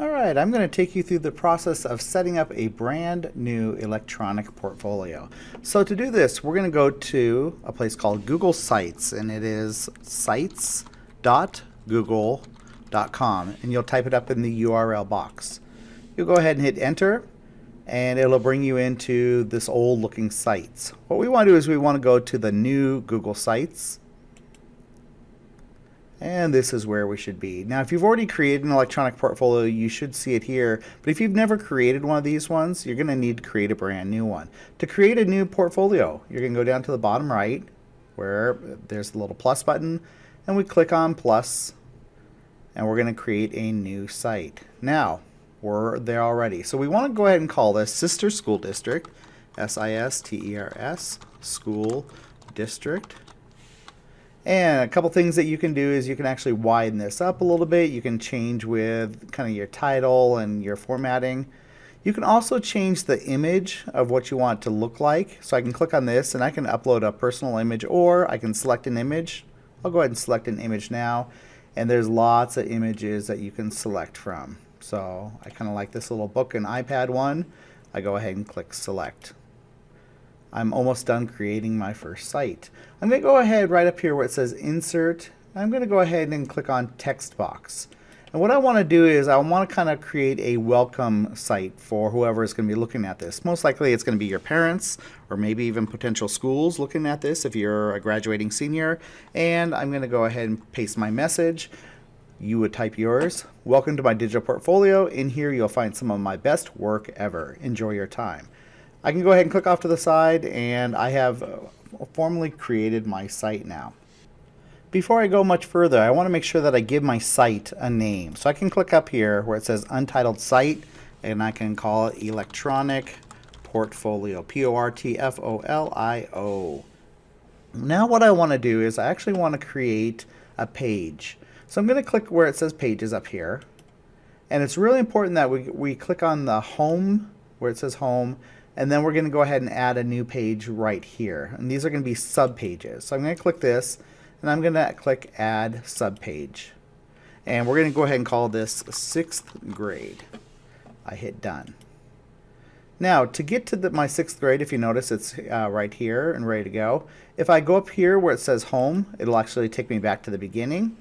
Alright, I'm going to take you through the process of setting up a brand new electronic portfolio. So to do this, we're going to go to a place called Google Sites, and it is sites.google.com, and you'll type it up in the URL box. You'll go ahead and hit enter, and it'll bring you into this old looking sites. What we want to do is we want to go to the new Google Sites. And this is where we should be. Now, if you've already created an electronic portfolio, you should see it here. But if you've never created one of these ones, you're going to need to create a brand new one. To create a new portfolio, you're going to go down to the bottom right where there's the little plus button, and we click on plus, and we're going to create a new site. Now, we're there already. So we want to go ahead and call this Sister School District, SISTERS, School District. And a couple things that you can do is you can actually widen this up a little bit. You can change with kind of your title and your formatting. You can also change the image of what you want it to look like. So I can click on this and I can upload a personal image, or I can select an image. I'll go ahead and select an image now. And there's lots of images that you can select from. So I kind of like this little book and iPad one. I go ahead and click select. I'm almost done creating my first site. I'm going to go ahead right up here where it says insert. I'm going to go ahead and click on text box. And what I want to do is I want to kind of create a welcome site for whoever is going to be looking at this. Most likely it's going to be your parents or maybe even potential schools looking at this if you're a graduating senior. And I'm going to go ahead and paste my message. You would type yours. Welcome to my digital portfolio. In here you'll find some of my best work ever. Enjoy your time. I can go ahead and click off to the side, and I have formally created my site now. Before I go much further, I want to make sure that I give my site a name. So I can click up here where it says Untitled Site, and I can call it Electronic Portfolio, Portfolio. Now what I want to do is I actually want to create a page. So I'm going to click where it says Pages up here, and it's really important that we click on the Home, where it says Home, and then we're going to go ahead and add a new page right here. And these are going to be sub-pages. So I'm going to click this, and I'm going to click Add Sub-Page. And we're going to go ahead and call this 6th grade. I hit Done. Now, to get to my 6th grade, if you notice, it's right here and ready to go. If I go up here where it says Home, it'll actually take me back to the beginning.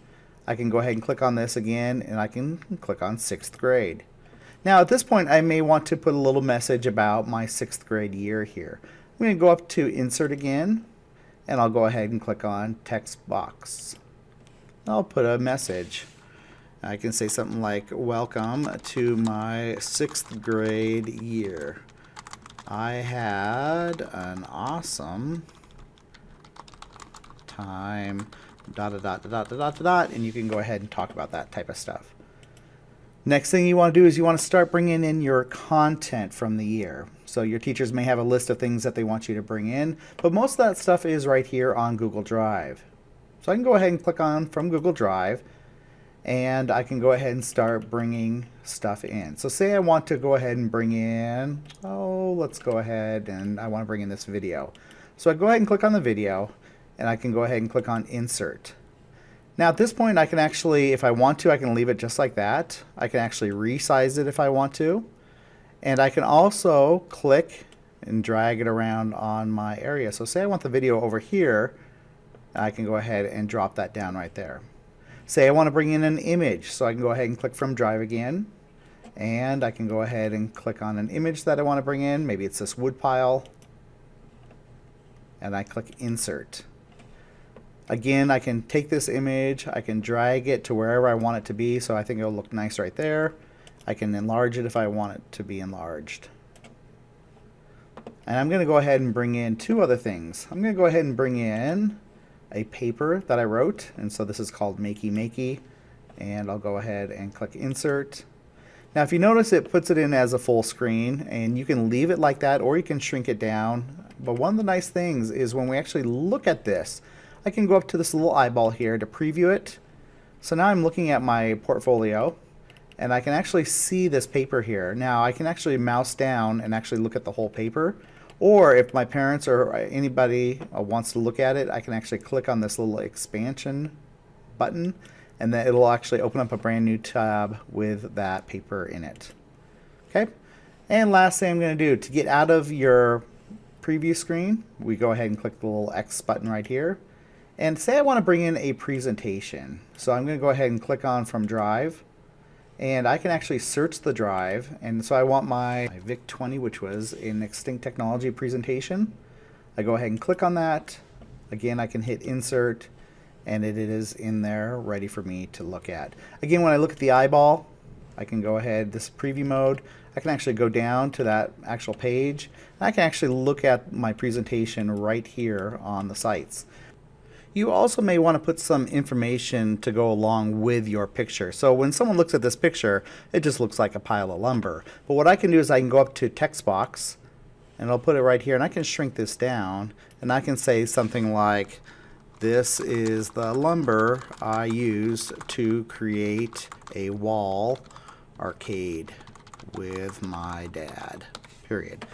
I can go ahead and click on this again, and I can click on 6th grade. Now at this point I may want to put a little message about my 6th grade year here. I'm going to go up to Insert again, and I'll go ahead and click on Text Box. I'll put a message. I can say something like, welcome to my 6th grade year. I had an awesome time, ... and you can go ahead and talk about that type of stuff. Next thing you want to do is you want to start bringing in your content from the year. So your teachers may have a list of things that they want you to bring in, but most of that stuff is right here on Google Drive. So I can go ahead and click on from Google Drive, and I can go ahead and start bringing stuff in. So say I want to go ahead and bring in, let's go ahead and I want to bring in this video. So I go ahead and click on the video, and I can go ahead and click on Insert. Now at this point I can actually, if I want to, I can leave it just like that. I can actually resize it if I want to. And I can also click and drag it around on my area. So say I want the video over here, I can go ahead and drop that down right there. Say I want to bring in an image, so I can go ahead and click from Drive again. And I can go ahead and click on an image that I want to bring in. Maybe it's this wood pile. And I click Insert. Again, I can take this image, I can drag it to wherever I want it to be, so I think it'll look nice right there. I can enlarge it if I want it to be enlarged. And I'm going to go ahead and bring in two other things. I'm going to go ahead and bring in a paper that I wrote, and so this is called Makey Makey, and I'll go ahead and click Insert. Now if you notice, it puts it in as a full screen, and you can leave it like that or you can shrink it down. But one of the nice things is when we actually look at this, I can go up to this little eyeball here to preview it. So now I'm looking at my portfolio, and I can actually see this paper here. Now I can actually mouse down and actually look at the whole paper, or if my parents or anybody wants to look at it, I can actually click on this little expansion button, and then it'll actually open up a brand new tab with that paper in it. Okay, and last thing I'm going to do, to get out of your preview screen, we go ahead and click the little X button right here, and say I want to bring in a presentation. So I'm going to go ahead and click on from drive, and I can actually search the drive, and so I want my VIC-20, which was an Extinct Technology presentation. I go ahead and click on that. Again, I can hit insert, and it is in there ready for me to look at. Again, when I look at the eyeball, I can go ahead, this is preview mode, I can actually go down to that actual page, and I can actually look at my presentation right here on the sites. You also may want to put some information to go along with your picture. So when someone looks at this picture, it just looks like a pile of lumber. But what I can do is I can go up to text box, and I'll put it right here, and I can shrink this down, and I can say something like, this is the lumber I used to create a wall arcade with my dad, period.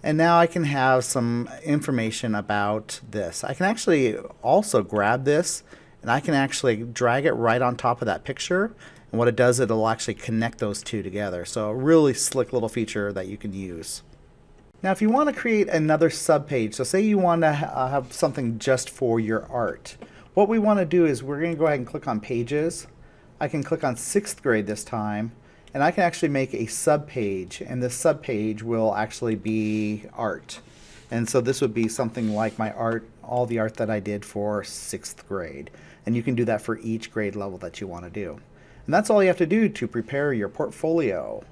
And now I can have some information about this. I can actually also grab this, and I can actually drag it right on top of that picture. And what it does, it'll actually connect those two together. So a really slick little feature that you can use. Now if you want to create another subpage, so say you want to have something just for your art, what we want to do is we're going to go ahead and click on pages. I can click on 6th grade this time, and I can actually make a subpage, and this subpage will actually be art. And so this would be something like my art, all the art that I did for 6th grade. And you can do that for each grade level that you want to do. And that's all you have to do to prepare your portfolio.